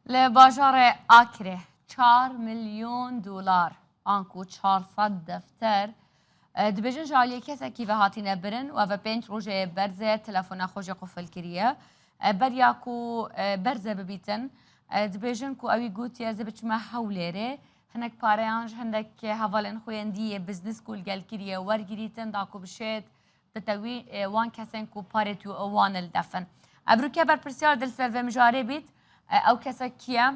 لباجار آکره 4 میلیون دلار آنکو 400 دفتر دبیجن جالی کسی که هاتینه برن و 5 روزه برزه تلفن خوش قفل کریه بریا کو برزه ببیتن دبیجن کو اوی گوتی از بچما حولره هنک پاریانج هندک حوالن خویندی بزنس کول گل کریه ورگریتن داکو بشید تتوی وان کسن کو پارتو وان الدفن ابروکه بر پرسیار دل سر مجاری بیت او کسی کیم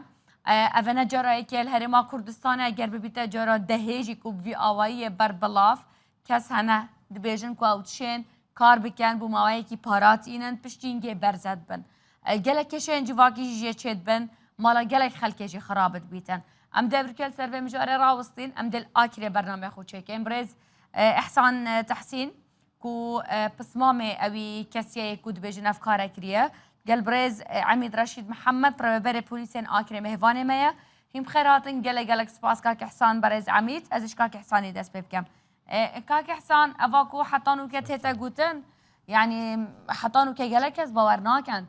اونا جرایی که الهرما کردستان اگر ببیته جرا دهیجی کو بی آوایی بر بلاف کس هنه دبیجن کو اوتشین کار بکن بو ماوایی کی پارات اینن پشتینگه برزد بن گله کشین جواکی جی چید بن مالا گله خلکه جی خرابت بیتن ام دبرکل سر مجاری راوستین ام دل آکری برنامه خود چکیم برز احسان تحسین کو پسمامه اوی کسیه کو دبیجن افکار کریه قال بريز عميد رشيد محمد بربر بوليسين آكري مهفاني ميا هم خيراتن قالك سباس كاك حسان بريز عميد ازش كاك حساني دس بكم كاك حسان افاكو حطانو كتيتا قوتن يعني حطانو كي از باورناكن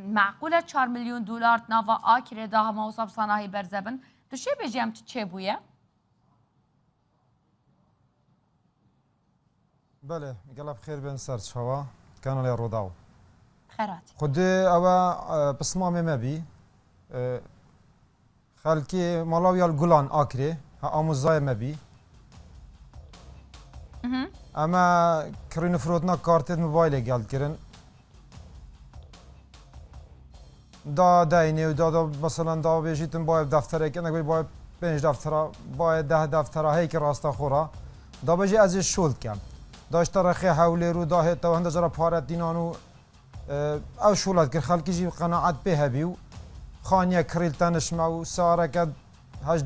معقولة 4 مليون دولار نافا آكري داها موصب صناهي برزبن تو شي بجيام تشي بويا؟ بله قلب خير بين سر شوا كانوا لي روداو خيراتي خود أوا بسمام ما بي خالكي مالاويا الجولان آكري ها آموزاي ما بي أما كرين فروتنا كارت موبايل قال كرين دا اینه و دا مثلا دا بیشتر باید دفتره که نگوی باید 5 دفتره باید 10 دفتره هی که راستا خورا دا بجی ازش شولد کم داشت رخی حولی رو دا هیتا و هنده جرا پارت دینانو او شولد که خلکی جی قناعت به بیو خانیه کریل تنش مو ساره که 8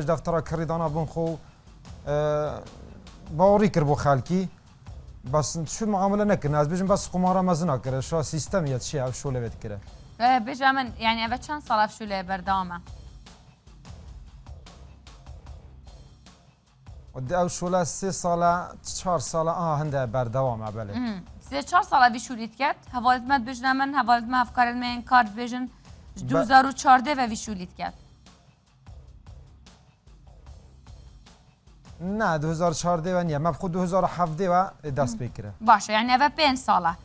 دفتره کریدانا بون خو باوری کر بو خلکی بس شو معامله نکنه از بیشتر بس قماره مزنا کرده شو سیستمیت چی او شوله بد کرده بجامن يعني أبد شان صلاف شو لي بردامه ودي أو شولا 3 ساله 4 ساله هنده بردوامه بله 3-4 ساله وی شولید کرد حوالت مد بجنمن حوالت ما افکار من کارت ویژن 2014 و وی شولید کرد نه 2014 و نیه ما خود 2017 و دست بکره باشه يعني أبد 5 ساله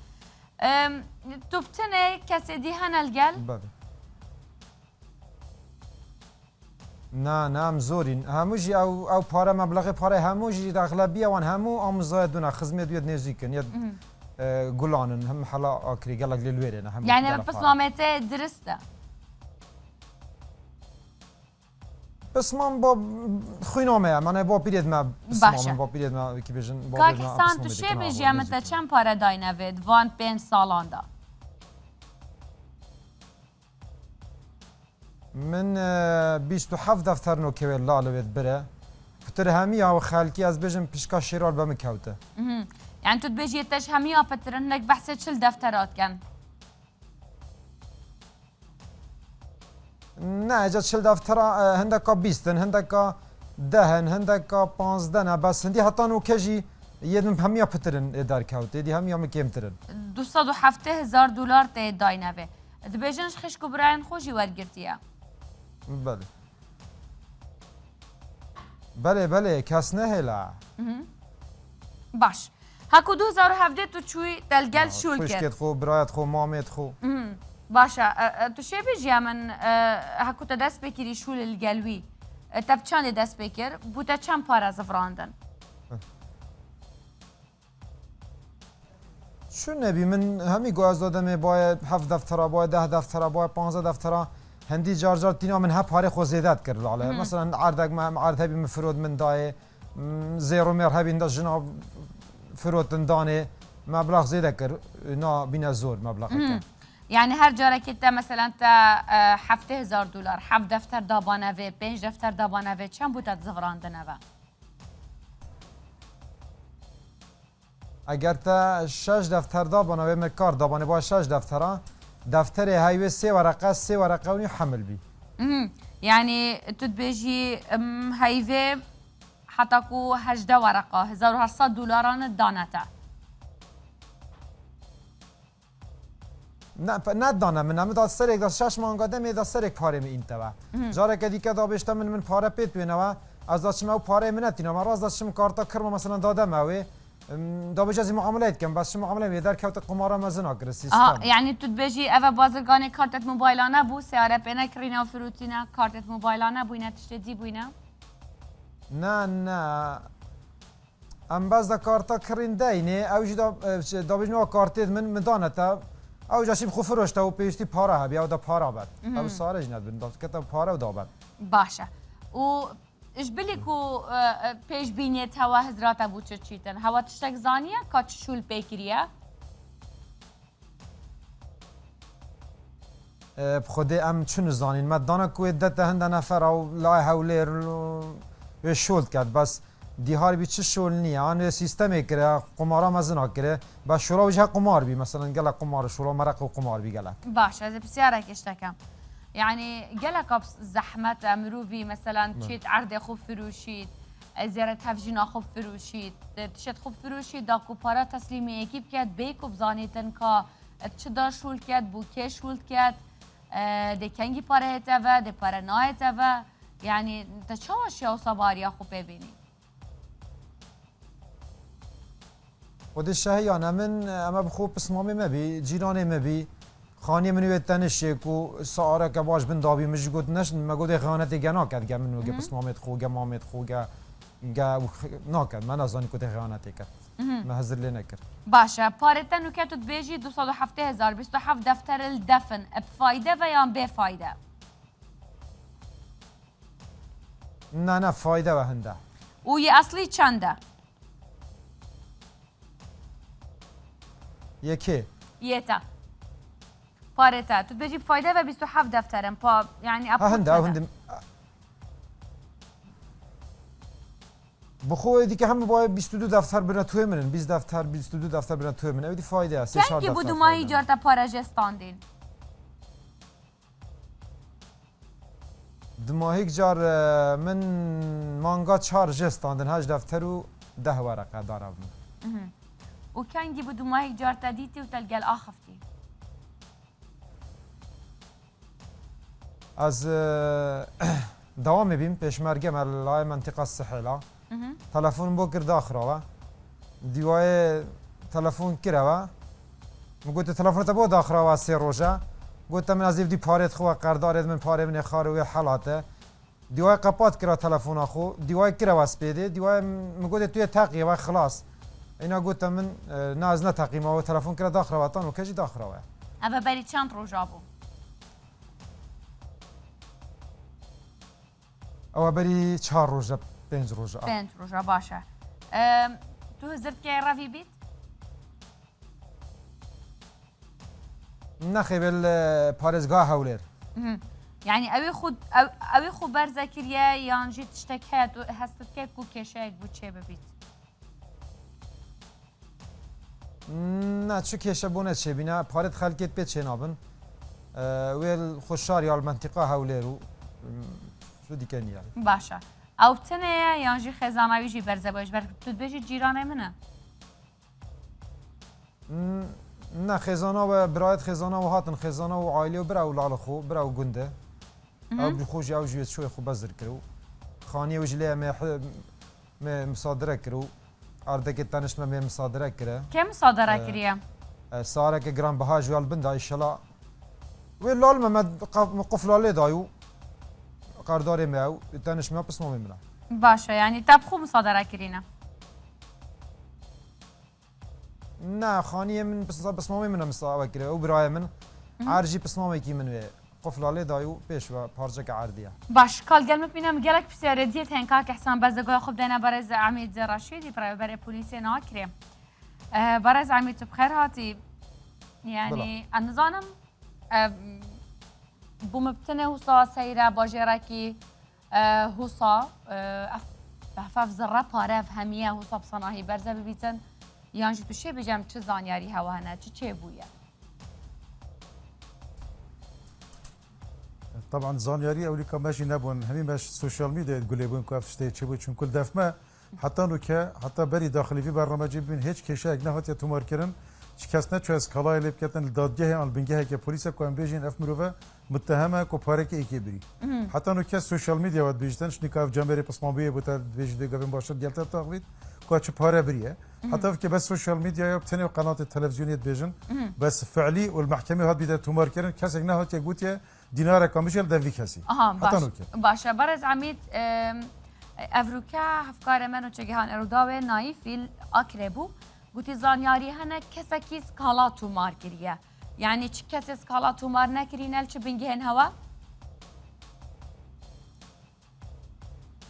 تو بتنه کسی دی هنالگل؟ بله نه هم زورین هموجی او پاره مبلغ پاره هموجی اغلبی وان همو آموزای دونه خدمت بیاد نزدیکن یا گلانن هم حالا آکری گلک لیلویره نه هم يعني بسمامته درسته بسمام با خوینامه من با پیرید ما بسمام با پیرید ما کی بجن با پیرید ما کاکستان تو چه بجیامت چند پاره داینه وید وان 5 سالان دا من 27 دفتر نو که لاله وید بره پتر همی او خالکی از بجن پیشکا شیرال به مکوته يعني تو تبيجي تشهميها بترنك بحث شل دفترات كان نه اجازه شل دفتر هندکا 20 هندکا 10 هندکا 15 نه بس هندی حتی نو کجی یدم همیا پترن ادار کوته دی همیا مکمترن 270,000 دلار ته داینه دبیجنش خش کبران خوشی ورگرتیه بله کس نه هلا باش هاكو 2017 تو چوی دلگل شول کرد خوشکت خو برایت خو مامت خو باشه تو چه بجی من هاكو تا دست بکری شول الگلوی تب چند دست بکر بوده چند پاره زفراندن شو نبی من همی گوز دادم باید 7 دفتره باید 10 دفتره باید 15 دفتره هندی جار تینا من ها پاره خو زیادت کرد لاله مثلا عردك ما عرض هبی مفرود من دای زیرو مر هبی اند جناب فروتن دانه مبلغ زیاده کرد نا بینا زور مبلغ کرد يعني هر جاره که تا مثلا تا 7,000 دلار 7 دفتر دابانه و 5 دفتر دابانه و چند بوده زغراندنه و اگر تا 6 دفتر دابانه و مکار دابانه با 6 دفتره دفتر هایوی 3 ورقه و حمل بی يعني تبيجي هايفي حتى كو 18 ورقه 1800 دولاران دانتا نه دانه من داد سرک داد 6 مانگا دم داد سرک پاره می این توا جاره که دیگه دا بشتم من پاره پیت بینوا از داشتم او پاره من نتینا ما راز داشتم کارتا کرم مثلا دادم اوی دا بجازی معاملات کم بس معامله می در کات قمار مزنا کر سیستم یعنی تو بجی اوا بازرگان کارت موبایلانه بو سیاره پنه کرینا فروتینا کارت موبایلانه بوینه تشتی بوینه نه ام باز دا کارتا کرین دینه اوج دا بجنو کارتید من دانتا او جاشیم خوب فروشته و پیستی پاره ها بیا دا پاره بد او سارج ند بند کتا پاره و دابد باشه و ايش بليكو پیش بینیت هوا حضرات ابو چیتن هوا تشتک زانیه کاچ شول پیکریه بخودی ام چون زانین مدانا کوی دت هند نفر او لای حولیر و شولد کرد بس دیهار بی چه شول نیه آن سیستمی کره قمارا مزنا کره با شورا وجه قمار بی مثلا گله قمار شورا مرق و قمار بی گله باشه از بسیاره کشتکم يعني جالك زحمة مروفي مثلا تشيت عرض خوب فروشيد زيارة تفجينا خوب فروشيد تشت خوب فروشيد داكو بارا تسليمي اكيب كات بيكو بزانيتن كا تشدا شول كات بوكي شول كات دي كنجي بارا هتفا دي بارا نا هتفا يعني تشاش يا صباريا خوب ببيني خود الشهي انا من اما بخوب اسمامي مبي جيراني مبي خانی منو تنشه کو ساره که باش بن دابی مش گوت نش مگود خانت گنا کرد گم منو گپ اسمامت خو گم مامت خو گا ناکد من از آن کوت خانت کرد ما حذر لنا کرد باشه پارتن و کتت بیجی 207,000 27 دفتر الدفن بفایده و یا بفایده نه فایده و هنده و یه اصلی چنده یکی یتا پارتا تو بجيب فايده و 27 دفترم پا يعني هنده بخو دیگه هم باید 22 دفتر برن توی منن 20 دفتر 22 دفتر برن توی منن اودی فایده است چند که بودو ماهی جارتا پاراجستاندین دماهی جار من مانگا 4 جستاندن 8 دفتر و 10 ورقه دارم و کنگی بودو ماهی جارتا دیتی و تلقى الاخفتي از دوام بیم پیشمرگه ملای منطقه السحيله تلفن بو کرد آخره دیوای تلفن کرده مگوت تلفن تبود آخره و 3 روزه گوت من از دی پارت خو قرارداد من پاره من خاره و حالاته دیوای قپات کرد تلفن خو دیوای کرده واسپیده دیوای مگوت توی تقیه و خلاص اینا گوت من ناز نتقیم و تلفن کرد آخره وطن و کجی آخره و اما بری چند روزه بو او بری 4 روزه 5 روزه 5 روزه باشه تو هزرت که روی بیت نخي بالباريزغاه هولير يعني اوي خو برزكريا يانجي تشتكات هستت كيف كو كيشاك بو تشي ببيت نه چه کشه بونه چه بینه پارت خلکت به چه نابن ویل خوشار یا المنطقه هوليرو شو دیکنیه باشه او تنه یانجی خزانوی جی برزه باش بر تو بجی جیرانه منه نه خزانه و برایت خزانه و هاتن خزانه و عائله و برا و لال خو برا و گنده او بخوش او جویت شوی خو بزر کرو خانی و جلیه می مصادره کرو اردک تنش می مصادره کره که مصادره کریه ساره که گران بها جوال بنده ایشالا و لال ما قفلاله دایو قرارداد میاو تنش می پس ما میمونه باشه یعنی تب خوب مصادره کرینه نه خانیه من بس ما میمونه مصادره کره او برای من عرجی پس ما میکی من قفلاله دایو پیش و پارچه که عردیه باش کال گلم ببینم گلک بسیار دیت هنگا که حسن بزرگای خوب دینا برای عمید رشیدی برای پلیسی ناکریم برای عمید تو بخیر هاتی یعنی انظانم بومبتنه حسا سیره باجره کی حسا بحفاف ذره پاره فهمیه حسا بصناهی برزه ببیتن یانجی تو چه بجم چه زانیاری هوانه چه بویه طبعا زانياري اولي كماشي نبون همي باش سوشيال ميديا تقول لي بون كاف شتي تشبو چون كل دفمه حتى نوكا حتى بري داخلي في برنامج بين هيك كيشاك نهات يا تومار كرن کس نه چه اسکالای لب کردن دادگاه آن بنگه که پلیس کوام بیجین اف مروه متهمه کو پارک ایکی بری حتی نو کس سوشال میدیا ود بیجتن شنیکاف جنبری پسمابیه بوده بیجده گفتم باشه گلت تاقوید کو چه پاره بریه حتی که بس سوشال میدیا یا بتنی قناه تلفزیونیت بیجن بس فعلی والمحكمه هاد بیده تومار کردن کسی نه هات یگوتیه دینار کامیشل دوی کسی باشه برز عمید افروکا هفکار منو چگهان اروداوه نایفیل اکربو گوتی زانیاری هنه کسی کی سکالا تومار کریه یعنی چه کسی سکالا تومار نکرینل چه بینگهن هوا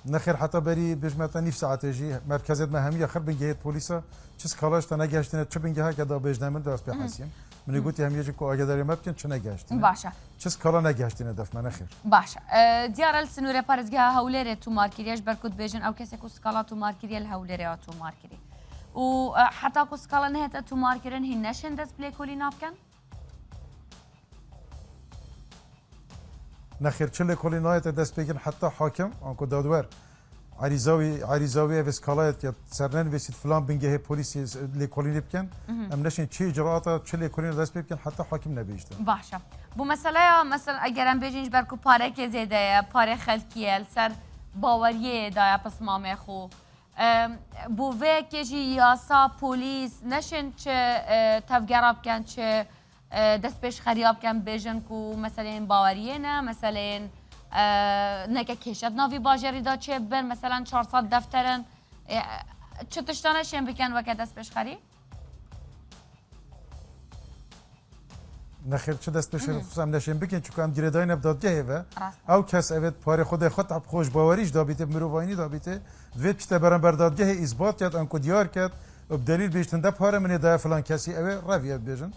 نخیر حتی بری بجمعتا نیف ساعته جی مرکزت مهمی آخر بنگه پلیسا چه سکالاش تا نگشتینه چه بنگه ها که دا بجنمن دست به حسیم من گوتی همیشه که آگداری مبکن چه نگشتینه باشه چه سکالا نگشتینه دفت من نخیر باشه دیار السنوره پارزگاه هولره تومار کریش برکت بیجن او کسی کو سکالا تومار کریه الهولره تومار کری و حتی کو سکالا نهت تومار کرن هی نشن دست بلی کولی نابکن نخیر چه کلی نایت دست بگن حتی حاکم آنکو دادور عریزاوی و سکالایت که سرنن وسید فلان بنگه پلیسی لیکولی نبکن ام نشین چی اجراءات چه لیکولی دست بگن حتی حاکم نبیشتن باشه بو مثلا اگرم بیجینش برکو پاره که زیده پاره خلکیه سر باوریه دایا پس مامه خو بو وی که جی یاسا پلیس نشین چه تفگراب کن چه دست پیش خریاب کن بیجن کو مثلا باوریه نه مثلا نکه کشت ناوی باجری دا چه بن مثلا 400 دفترن چه تشتانشین بکن وکه دست پیش خری؟ نخیر چه دست پیش هم نشین بکن چون هم گیردای نبدادگه و او کس اوید پاره خود خوش باوریش دابیته مروواینی دابیته دوید پشت برن بردادگه اثبات کرد انکو دیار کرد بدلیل بیشتن ده پاره من ده فلان کسی اوه رویت بیجن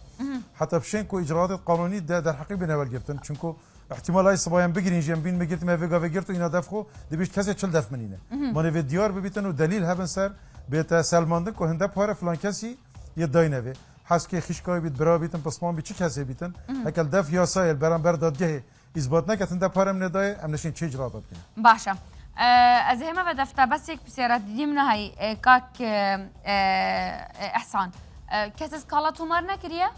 حتی بشین کو اجراءات قانونی ده در حقیقت بنول گرفتن چونکو احتمال های صبایم بگیرین جنب بین میگیرت مویگا وگیرت و اینا دفخو دیبیش کسی چل دف منینه من وی دیار ببیتن و دلیل هبن سر بیت سلماندن که هنده پاره فلان کسی یه داینه وی حس که خیشکای بیت برا بیتن پسمان بی چه کسی بیتن هکل دف یا سایل برام بردادگه اثبات نکردن ده پاره من دای ام نشین چه اجراءات کنه باشه از همه و دفتر بس یک بسیارت دیدیم نهایی کاک احسان کسی سکالا تومار نکریه؟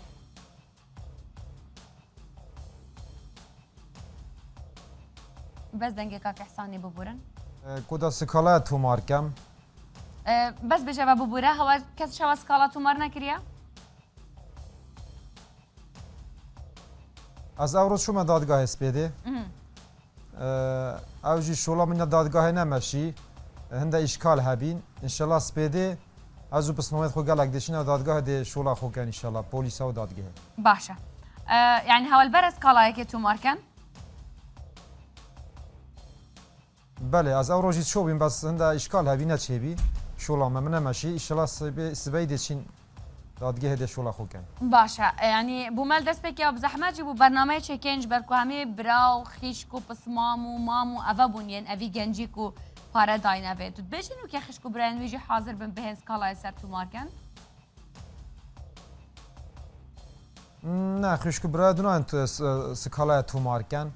بس دنگه کاک احسانی ببورن کدا سکالا تومار کم بس بجواب ببوره هوا کسی شوا سکالا تومار نکریه؟ از او روز شما دادگاه سپیده او جی شولا من دادگاه نمشی هنده اشکال هبین انشالله سپیده از او پس نومید خو گلک دشین دادگاه ده شولا خو کن انشالله پولیس و دادگاه باشه یعنی هوا البرز کالایی که تومار کن؟ بله از او روزی شو بیم بس هنده اشکال هبینه چه بی شولا من نمشی انشالله سبی دشین دادگاه ده شولا خو کن باشه یعنی بومل دست بکی اب زحمت جبو برنامه چکنج برکو همه براو خیشکو پس مامو اوه بونین اوی گنجی کو پاره داینه وید بجنو که خیشکو براین ویجی حاضر بن بهنز کالای سر تومار کن؟ نه خوشکو برای دونان تو سکالای تومار کن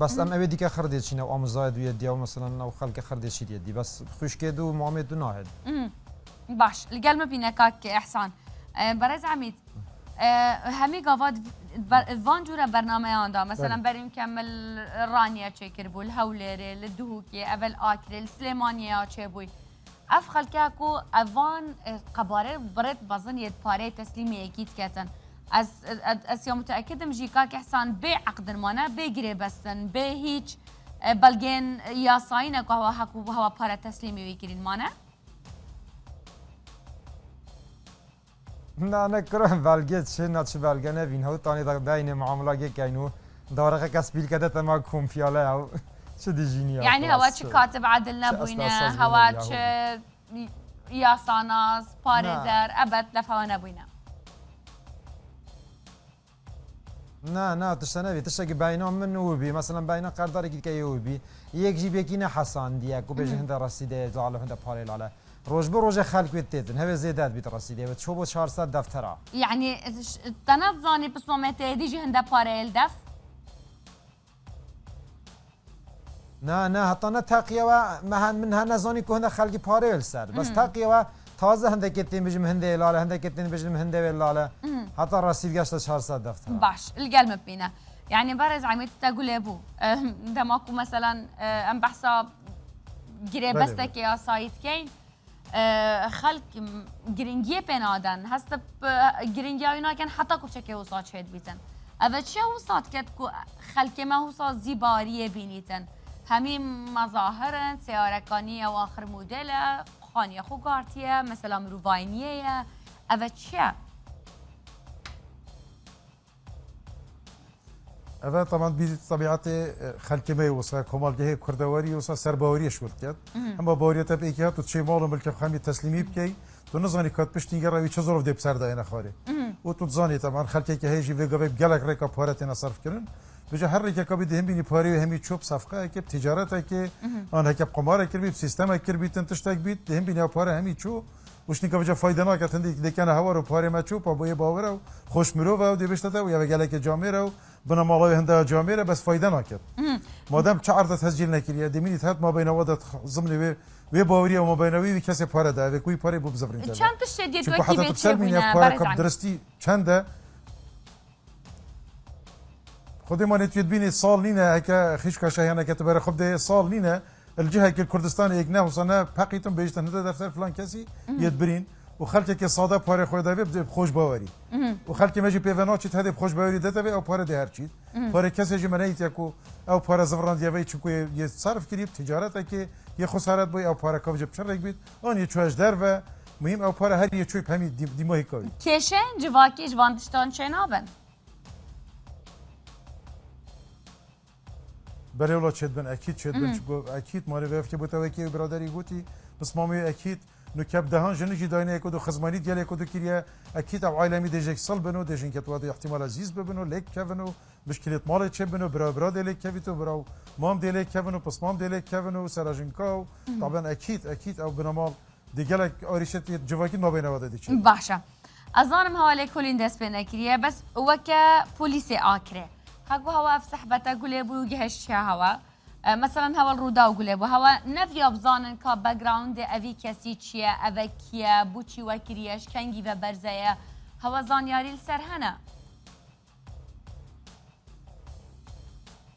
بس ام اوی دیگه خرده چینه و آموزای دوی دیا و مثلا نو خلق خرده چی دی بس خوشکه دو معامل دو ناهد باش لقل ما بينا كاك احسان برز عميد همي قافات فان جورا برنامج عنده مثلا بريم كمل رانيا تشكر بول هوليري للدهوكي اول اكل السليمانيا تشبوي افخل كاكو افان قباره بريت بظن يد باري تسليمي اكيد كاتن از يوم متاكد مجي كاك احسان بي عقد المانا بيجري بسن بي هيج بلجين يا صاينه هو حكو هو باري تسليمي ويكري المانا نه نکرم بلگه چه نه چه بلگه نبین ها تانی داین معامله که اینو دارقه کس بیل کده تما کوم فیاله او چه دیجینی يعني هوا چه کاتب عدل نبوینه هوا چه یاساناس پاریزر ابد لفوا نبوینه نه تشتنه بی تشتگی بینا من و بی مثلا بینا قرارداری که یو بی یک جیب یکی نه حسان دیگه کو بهش هنده رسیده زال هنده پاره لاله روز به روز خلق بیتیدن هوا زیادت بیت رسیده و شو با 400 دفتره يعني تنظني بس ما تهديجي هنده پاره الدف نه حتی نه تقیه و من نزانی که هنده خلقی پاره ول سر بس تقیه و تازه هنده کتین بجم هنده لاله هنده کتین بجم هنده لاله حتی رسید گشت 400 دفتر باش القلب بينا يعني برز عميت تقول ابو ده ماكو مثلا ام بحسب جري بله بستك يا سايت كين خلق جرينجي بينادن هست جرينجي هنا كان حتى كوشكي وصات شهد بيتن اول شيء وصات كت خلق ما هو صات زيباريه بينيتن همين مظاهر سياركانية واخر موديل خانية خو قارتيه مثلا مروفاينيه اول شيء اوه طبعا بطبيعت خلق ما وصا كمال جهه كردواري وصا سرباوري شورت كات اما باوريه تب ايكي تو تشي مالو ملك خامي تسليمي بكي تو نزاني كات بشتي غراوي چه ظروف دي بسر داينا خاري و تو تزاني طبعا خلق كي هيجي ويغا بيغلك ريكا بارتنا صرف كرن بجا هر ريكا كبي دهم بيني باري همي چوب صفقه كي تجارت كي ان هكا قمار كي بي سيستم كي بي تنتشتك بيت دهم بيني باري همي چو وش نيكا بجا فايده نا كتن دي كان هوا رو باري ما چو با باور خوش مرو و دي بشتا و يا گلك جاميره بنا مالای هنده جامعه بس فایده نکرد. مادام چه عرض تسجیل نکردی دمینید هات ما بین وادت ضمن و باوری و ما بین وی کسی پاره ده و کوی پاره بوب زبرین کرد. چند تشت دید چون و کی حتی بیت تبصر مینه پاره کب درستی چنده خودی ما نتوید بینی سال نینه که خیش کشایانه که تبره خب ده سال نینه الجهه که کردستان یک نه وصلنا بقیتم بیشتر هنده دفتر فلان کسی یدبرین و خلک که ساده پاره خود داوی خوش باوری و خلک ماجی پیونا چیت هدی خوش باوری داده او پاره ده هر چیز پاره کسی جمعنیت یکو او پاره زفران دیوی چکو یه صرف کردی تجارت که یه خسارت بای او پاره کاوج بچرک بید آن یه چوش در و مهم او پاره هر یه چوی پمی دیماهی کاری کشن جواکی جواندشتان چه نابن برای اولاد شد بن اکید شد بن چکو اکید مالی وفتی بوده که برادری گوتی بس مامی اکید نو كاب دهان جنجي داينا يكودو خزماني ديال يكودو كيريا اكيد او عالمي ديجيك صل بنو ديجين كتوادي احتمال عزيز ببنو ليك كافنو مشكله مال تشي بنو برا ديليك كافيتو برا مام ديليك كافنو بس مام ديليك كافنو سراجنكو طبعا اكيد او بنمال ديجالك اوريشت جواكي ما بين ودا ديچ باشا اظن حواله كلين دست بنكريه بس وكا بوليسي اكره هاكو هوا في صحبته قولي بو جهش هوا مثلا هوا الرودا وقولي بو هوا نفي ابزانن كا باك جراوند افي كاسي تشيا افكيا بوتشي وكرياش كانجي و برزايا هوا زانياري السرهنا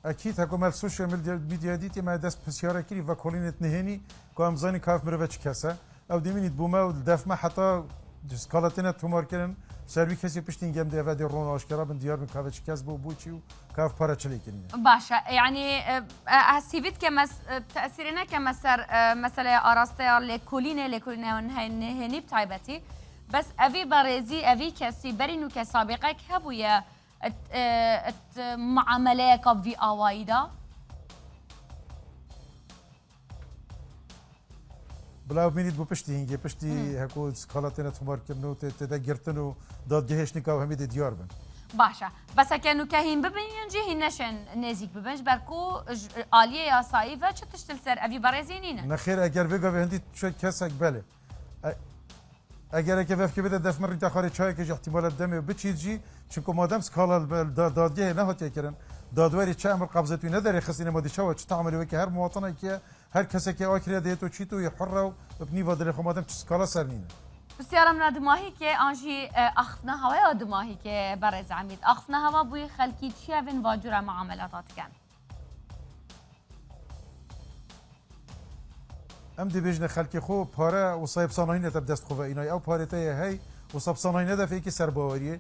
اكيد هاكو مال سوشيال ميديا ديتي ما دست بسياره كري وكولين نهني كام زاني كاف مروچ كاسه او ديمينيت بوما ودفما حتى سكالاتنا توماركن سروي كسي بشتين جيم دي افادي رون اشكرا بن ديار من كافش كسبو بوتشي وكاف بارا تشليكني باشا يعني هسيفيت كمس تاثيرنا كمسر مساله اراسته لكولين هني بتايبتي بس افي باريزي افي كسي برينو كسابقك هبويا معامله كبي اوايدا بلا بینید بو پشتی هنگی پشتی هکو سکالاتنا تمار کنو تدگرتنو داد جهش نکاو همید دیار بن باشا بس كانوا كاهين ببين جهي نشن نزيك ببنش بركو آلية يا صايفة شو تشتل سر أبي برزينينا نخير اگر وگا به هندی شو کسک بله اگر که وفکی بده دست من ریتا خارج چای که احتمال دم بچیز جی چونکو مادام سکالا دادگه نه هات کردن دادوری چه امر قبضتی نداره خسینه مادی چاو چه تعاملی وکی هر مواطنه که هر کسی که آکریه دیتو چی تو حره و بنی و در خمادم چه سکالا سرنینه بسیار من دماهی که آنجی أخفنا هوا دماهی که برز عمید أخفنا هوا بوی خلکی چیه بین واجور معاملاتات کن ام دی بجن خلکی خو پاره و صاحب صنایع تب دست خو اینای او پاره ته هی و صاحب صنایع نده فیکی سرباوریه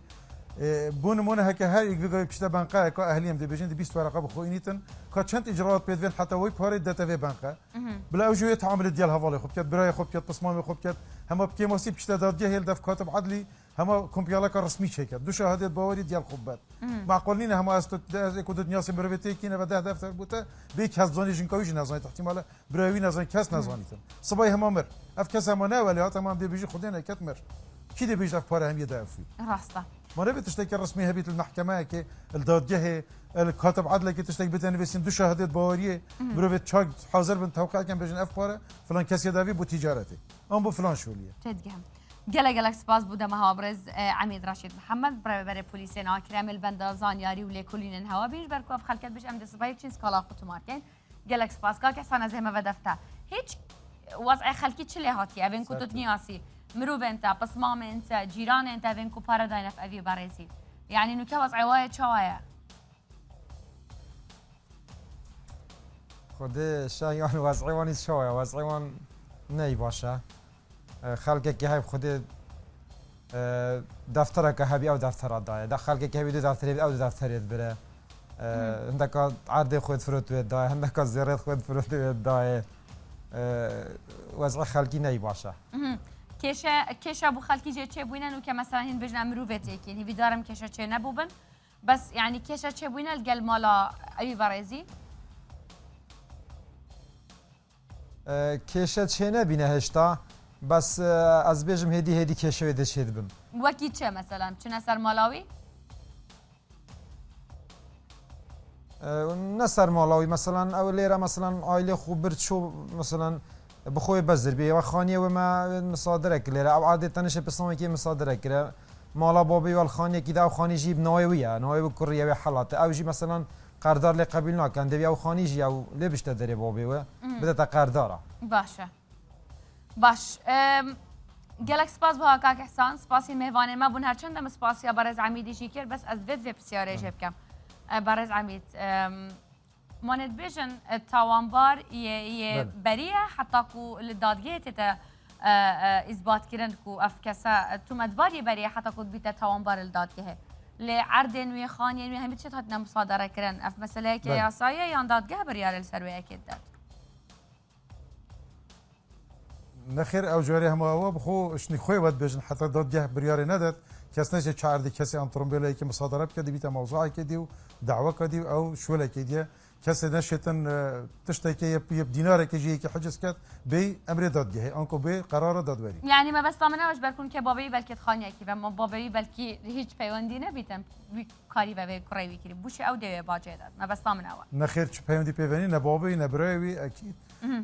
بون مونه هکه هر یک ویگای پشت بنقه که اهلیم دی بجن دی 20 ورقه بخو اینیتن که چند اجراءات پیدوین حتی وی پاره دته وی بنقه بلا اوجوی تعامل دیال حواله خوب کرد برای خوب کرد پسمام خوب کرد همه بکی موسی پشت دادگاه هل دف کاتب عدلی همه کمپیالا که رسمی چه کرد دو شهادت باوری دیال خوب بد معقول نینه همه از کد دنیا سی مروتی کینه و ده دفتر بوده به کس زانی جنکاویش نزانید احتمال برای نزان کس نزانیدن صبای همه مر اف کس همه نه ولی ها تمام دی بیجی خودی نکت مر کی دی بیج اف پاره هم یه دافی راسته ما نبي تشتكي الرسمي هبيت المحكمة كي الدادجه الكاتب عدله كي تشتكي بتنفسين دو شهادات باوريه بروفيت شاك حاضر بن توقع كان بجن اف باره فلان كاس يدافي بو تجارتي ام بو فلان شوليه تدقهم جلق سپاس بوده مهابرز عمید رشید محمد برای پلیس ناکرم البندازان یاری و لیکولین هوا بیش برکوف خلکت بش ام دسبای چیز کالا خودتو مارکن جلق سپاس که سان از همه ودفته هیچ وضع خلکی چلی هاتی اوین کدوت نیاسی مروف انت بصمام انت جيران انت بينكو باراداين في افي باريزي يعني انه كواز عوايه شوايه خودی شایان وضعیوانی شوی وضعیوان نی باشه خلقی که هی خودی دفتره که هبی او دفتره دای ده خلقی که هبی دو دفتری او دو دفتری بره هندک عرض خود فروت وید دای هندک زیارت خود فروت وید دای وضع خلقی نی باشه كيشا ابو خالكي جي تشيبوينا وكا مثلا هين بجنا مروفتي كين هي دارم كيشا تشي نبوبن بس يعني كيشا تشيبوينا القل مالا ابي باريزي کشه چه نبینه هشتا بس از بیجم هدی کشه ویده شد بم وكي تشي مثلا تشنا سر مالاوي نسر مالاوی مثلا او لیره مثلا آیله خوب برد شو مثلا بخوی بزر بی و خانیه و ما مصادره کلیره او عادت تنش بسامی که مصادره کلیره مالا بابی و الخانیه که او خانی جیب نایویه نایو کریه و حالات او جی مثلا قردار لی قبیل نکن دوی او خانی جی او لبشته داره بابی و بده تا قرداره باشا باش گلک سپاس با کاک احسان سپاسی مهوان ما بون هرچند سپاسی برز عمیدی شکر بس از وید بسیاره جب کم برز عمید ماند بیشن تاوانبار یه بریه حتی کو لدادگیه تتا اثبات کردن کو افکسا تو مدباری بریه حتی کو بیت تاوانبار لدادگیه لعردن وی خانیه وی همه چیت هاتنا مصادره کردن اف مسئله که یاسایه یا دادگاه بریال سرویه کدت نخیر او جاری هم او بخو اشنی خوی ود بیشن حتی دادگاه بریاری نداد کس نشه چاردی کسی انترمبیلی که مصادره بکردی بیت موضوعی کردی و دعوه کردی او شوله کردی کسی نشتن تشتی که یه دیناره که جیه که حجز کرد بی امر دادگاهی آنکو بی قرار دادوری یعنی ما بس تامنه باش برکن که بابایی بلکه خانیه کی و ما بابایی بلکه هیچ پیوندی نبیتم کاری و به کاری کردی بوش او دیو باجه داد ما بس تامنه وا نخیر چه پیوندی پیوندی نه بابایی نه برایوی اکید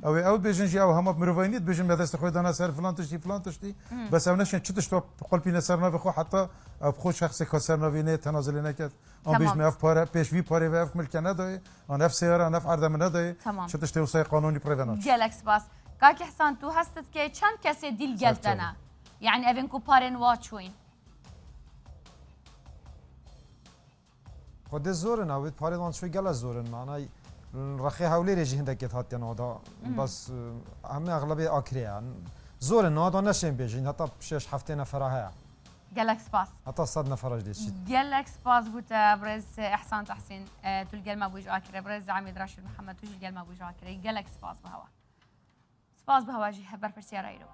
او بیشن جی او هم مروانیت بیشن به دست خود دانا سر فلان تشتی بس او نشن چه تشتو قلبی نسر نو خو حتی اب خود شخص کسر نوی نه تنازل نکرد آن بیش میاف پاره پیش وی پاره و اف ملک ندای آن اف سیاره آن اف عردم ندای چه تشتی وسای قانونی پروناش گلکس باس کاک احسان تو هستت که چند کسی دیل گلتنه یعنی اوین کو پارن واچوین خود زورن اوید پاره وان شوی گله زورن معنی رخی حولی رجی هندکت هات نادا بس همه اغلبی آکریه زور نادا نشیم بیجین حتی 6-7 نفره ها گلکس باس حتی 100 نفرش دیشید گلکس باس بوده برز احسان تحسین تو الجلمه بوج آکره برز عمید راشد محمد تو الجلمه بوج آکره گلکس باس بهوا سپاس بهوا جی برپرسیار ایرو